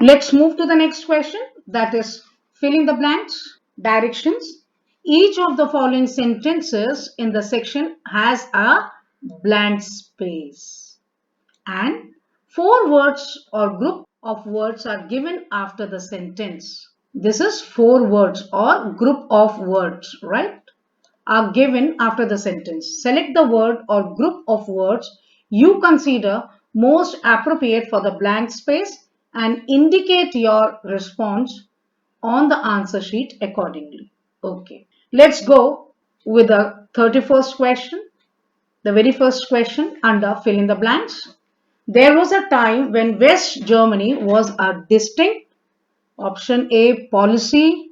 Let's move to the next question, that is fill in the blanks. Directions. Each of the following sentences in the section has a blank space, and four words or group of words are given after the sentence. This is four words or group of words, right? Are given after the sentence. Select the word or group of words you consider most appropriate for the blank space and indicate your response on the answer sheet accordingly. Okay, let's go with the 31st question. The very first question under fill in the blanks. There was a time when West Germany was a distinct, option A policy,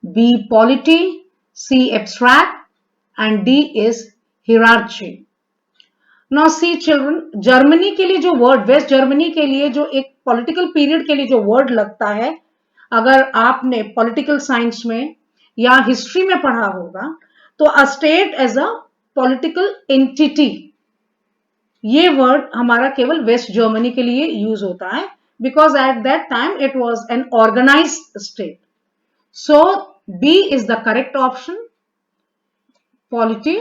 B polity, C abstract, and D is hierarchy. Now see children, Germany के लिए जो word, waste Germany के लिए जो एक political period के लिए जो वर्ड लगता है, अगर आपने पॉलिटिकल साइंस में या हिस्ट्री में पढ़ा होगा, तो a state as a political entity, ये वर्ड हमारा केवल वेस्ट जर्मनी के लिए यूज होता है, because at that time it was an organised state. So B is the correct option. Polity.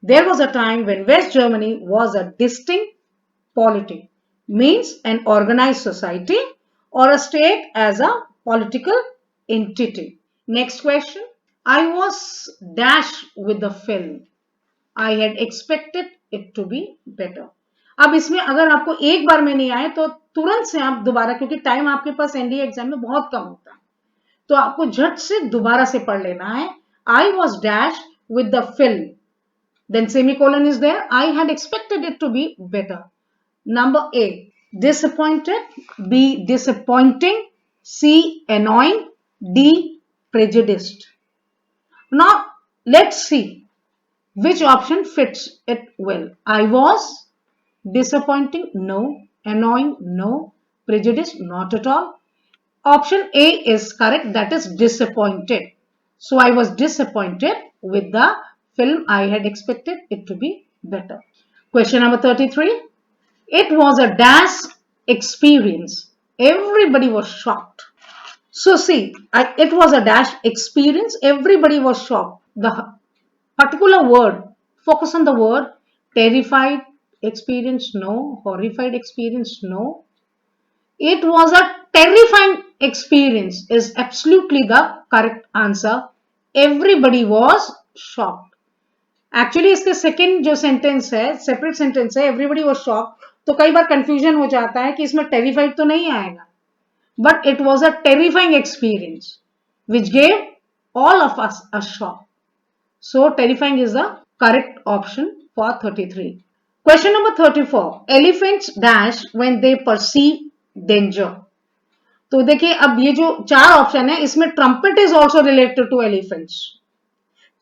There was a time when West Germany was a distinct polity, means an organized society or a state as a political entity. Next question. I was dash with the film. I had expected it to be better. अब इसमें अगर आपको एक बार में नहीं आए तो तुरंत से आप दोबारा, क्योंकि टाइम आपके पास एनडीए एग्जाम में बहुत कम होता है, तो आपको झट से दोबारा से पढ़ लेना है. I was dash with the film, then semicolon is there. I had expected it to be better. Number A, disappointed. B, disappointing. C, annoying. D, prejudiced. Now let's see which option fits it well. I was disappointing, no. Annoying, no. Prejudiced, not at all. Option A is correct, that is disappointed. So I was disappointed with the film. I had expected it to be better. Question number 33. It was a dash experience. Everybody was shocked. So see, it was a dash experience. Everybody was shocked. The particular word, focus on the word. Terrified experience, no. Horrified experience, no. It was a terrifying experience is absolutely the correct answer. Everybody was shocked. Actually इसके second जो sentence है, separate sentence है, everybody was shocked, तो कई बार confusion हो जाता है कि इसमें टेरिफाइड तो नहीं आएगा, but it was a terrifying experience which gave all of us a shock. So terrifying is the correct option for 33. Question number 34. Elephants dash when they perceive danger. तो देखिए अब ये जो चार ऑप्शन है, इसमें trumpet is also related to elephants.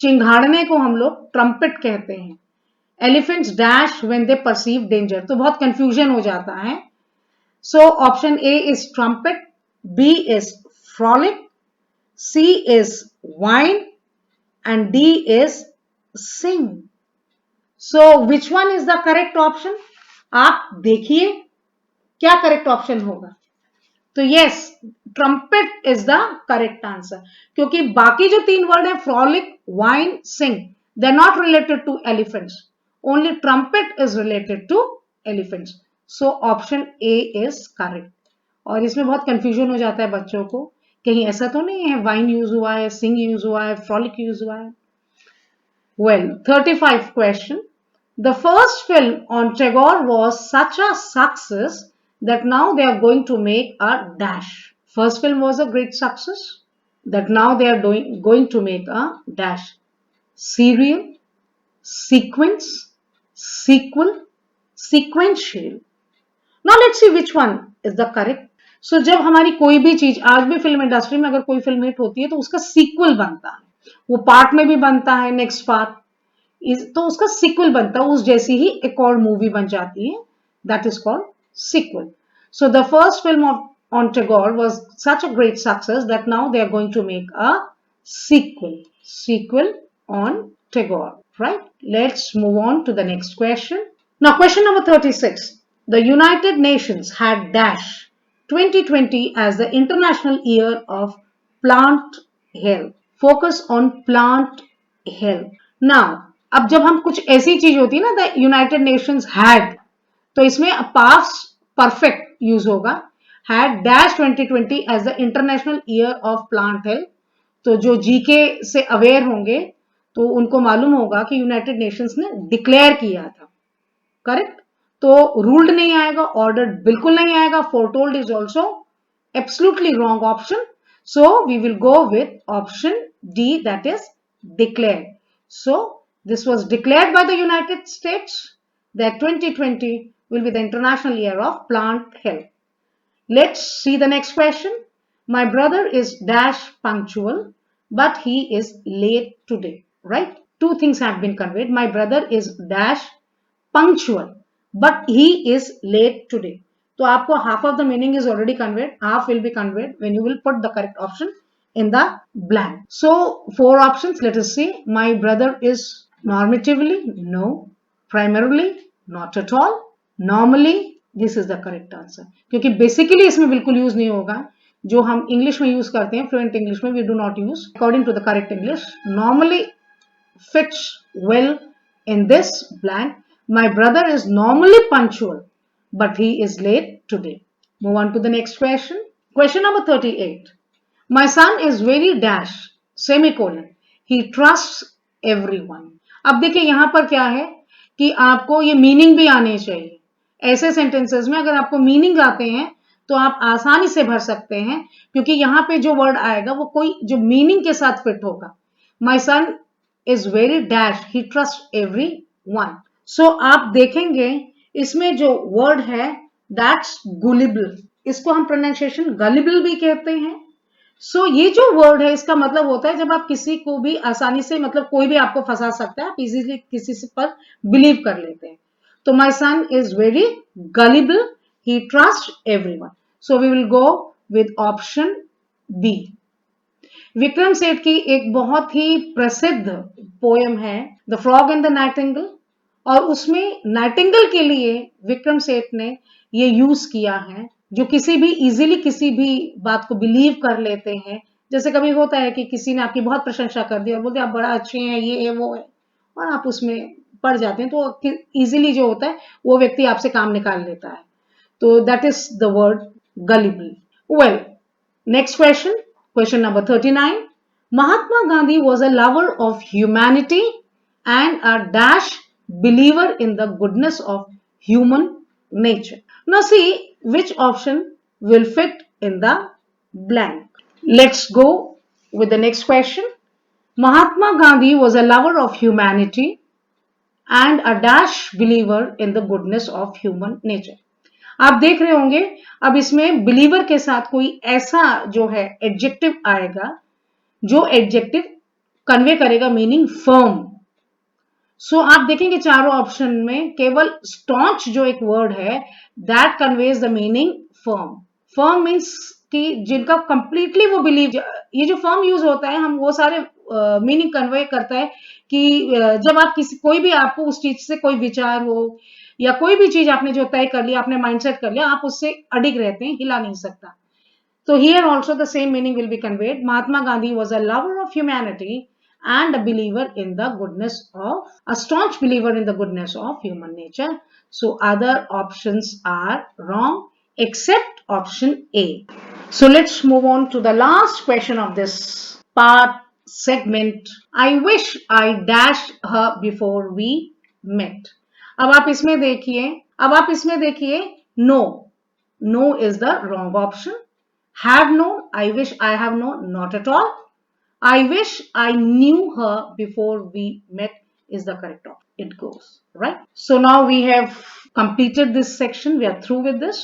चिंघाड़ने को हम लोग ट्रम्पेट कहते हैं. Elephants dash when they perceive danger, तो बहुत कंफ्यूजन हो जाता है. So option A is trumpet, B is frolic, C is wine and D is sing. So which one is the correct option? आप देखिए क्या करेक्ट ऑप्शन होगा. तो yes, trumpet is the correct answer, क्योंकि बाकी जो तीन वर्ड है, frolic, wine, sing, they are not related to elephants. Only trumpet is related to elephants. So option A is correct. और इसमें बहुत कंफ्यूजन हो जाता है बच्चों को, कहीं ऐसा तो नहीं है वाइन यूज हुआ है, सिंग यूज हुआ है, फ्रॉलिक यूज हुआ है. Well, 35 question. The first film on Tagore was such a success that now they are going to make a dash. First film was a great success that now they are going to make a dash. Serial, sequence, sequel, sequential. Now let's see which one is the correct. So जब हमारी कोई भी चीज, आज भी film industry में अगर कोई फिल्म हिट होती है तो उसका सीक्वल बनता है, वो पार्ट में भी बनता है, नेक्स्ट पार्ट, तो उसका सीक्वल बनता है, उस जैसी ही एक और मूवी बन जाती है, that is called sequel. So the first film on Tagore was such a great success that now they are going to make a sequel on Tagore, right? Let's move on to the next question. Now question number 36. The United Nations had dash 2020 as the International Year of Plant Health. Focus on plant health. Now, अब जब हम कुछ ऐसी चीज होती है ना, the United Nations had, तो इसमें पास्ट परफेक्ट यूज होगा. Had dash 2020 as the international year of plant health. तो जो जीके से अवेयर होंगे तो उनको मालूम होगा कि यूनाइटेड नेशंस ने डिक्लेयर किया था. करेक्ट. तो रूल्ड नहीं आएगा, ऑर्डर्ड बिल्कुल नहीं आएगा, foretold is also absolutely wrong option. So we will go with option D, that is declared. So this was declared by the United States that 2020 will be the International Year of Plant Health. Let's see the next question. My brother is dash punctual, but he is late today. Right? Two things have been conveyed. My brother is dash punctual, but he is late today. So आपको half of the meaning is already conveyed, half will be conveyed when you will put the correct option in the blank. So 4 options, let us see. My brother is normatively, no. Primarily, not at all. Normally, this is the correct answer. क्योंकि basically इसमें बिल्कुल use नहीं होगा. जो हम English में use करते हैं, फ्लुएंट इंग्लिश में, we do not use according to the correct English. Normally fits well in this blank. My brother is normally punctual, but he is late today. Move on to the next question. Question number 38. My son is very dash, semicolon. He trusts everyone. अब देखिए यहां पर क्या है कि आपको ये meaning भी आने चाहिए. ऐसे सेंटेंसेस में अगर आपको मीनिंग आते हैं तो आप आसानी से भर सकते हैं, क्योंकि यहां पे जो वर्ड आएगा वो कोई जो मीनिंग के साथ फिट होगा. My son is very dash, he trusts everyone. So आप देखेंगे इसमें जो वर्ड है दैट्स गुलिबल. इसको हम प्रोनाउंसिएशन गलिबल भी कहते हैं. सो ये जो वर्ड है इसका मतलब होता है जब आप किसी को भी आसानी से, मतलब कोई भी आपको फंसा सकता है, आप इजीली किसी से पर बिलीव कर लेते हैं. तो my son is very gullible, he trust everyone. So we will go with option B. Vikram Seth की एक बहुत ही प्रसिद्ध पोएम है the frog and the nightingale, और उसमें नाइटिंगेल के लिए विक्रम सेठ ने ये यूज किया है, जो किसी भी इजीली किसी भी बात को बिलीव कर लेते हैं. जैसे कभी होता है कि किसी ने आपकी बहुत प्रशंसा कर दी और बोलते आप बड़ा अच्छे हैं, ये है वो है, और आप उसमें पड़ जाते हैं, तो इजीली जो होता है वो व्यक्ति आपसे काम निकाल लेता है. तो that is the word gullible. Well, next question. Question number 39. Mahatma Gandhi was a lover of humanity and a dash believer in the goodness of human nature. Now see which option will fit in the blank. Let's go with the next question. Mahatma Gandhi was a lover of humanity and a dash believer in the goodness of human nature. आप देख रहे होंगे अब इसमें believer के साथ कोई ऐसा जो है एडजेक्टिव आएगा जो एडजेक्टिव कन्वे करेगा मीनिंग फर्म. सो आप देखेंगे चारों ऑप्शन में केवल स्टॉन्च जो एक वर्ड है that conveys the meaning firm. Firm means कि जिनका कंप्लीटली वो बिलीव, ये जो फर्म यूज होता है हम वो सारे मीनिंग कन्वे करता है कि जब आप किसी कोई भी आपको उस चीज से कोई विचार हो या कोई भी चीज आपने जो तय कर लिया, आपने माइंडसेट कर लिया, आप उससे अडिग रहते हैं, हिला नहीं सकता. तो here also the same meaning will be conveyed. Mahatma Gandhi was a lover of humanity and a believer in the goodness of, a staunch believer in the goodness of human nature. So other options are wrong except option A. So let's move on to the last question of this part segment. I wish I dashed her before we met. अब आप इसमें देखिए no. No is the wrong option. Have known, I wish I have known, not at all. I wish I knew her before we met is the correct option. It goes, right? So now we have completed this section. We are through with this.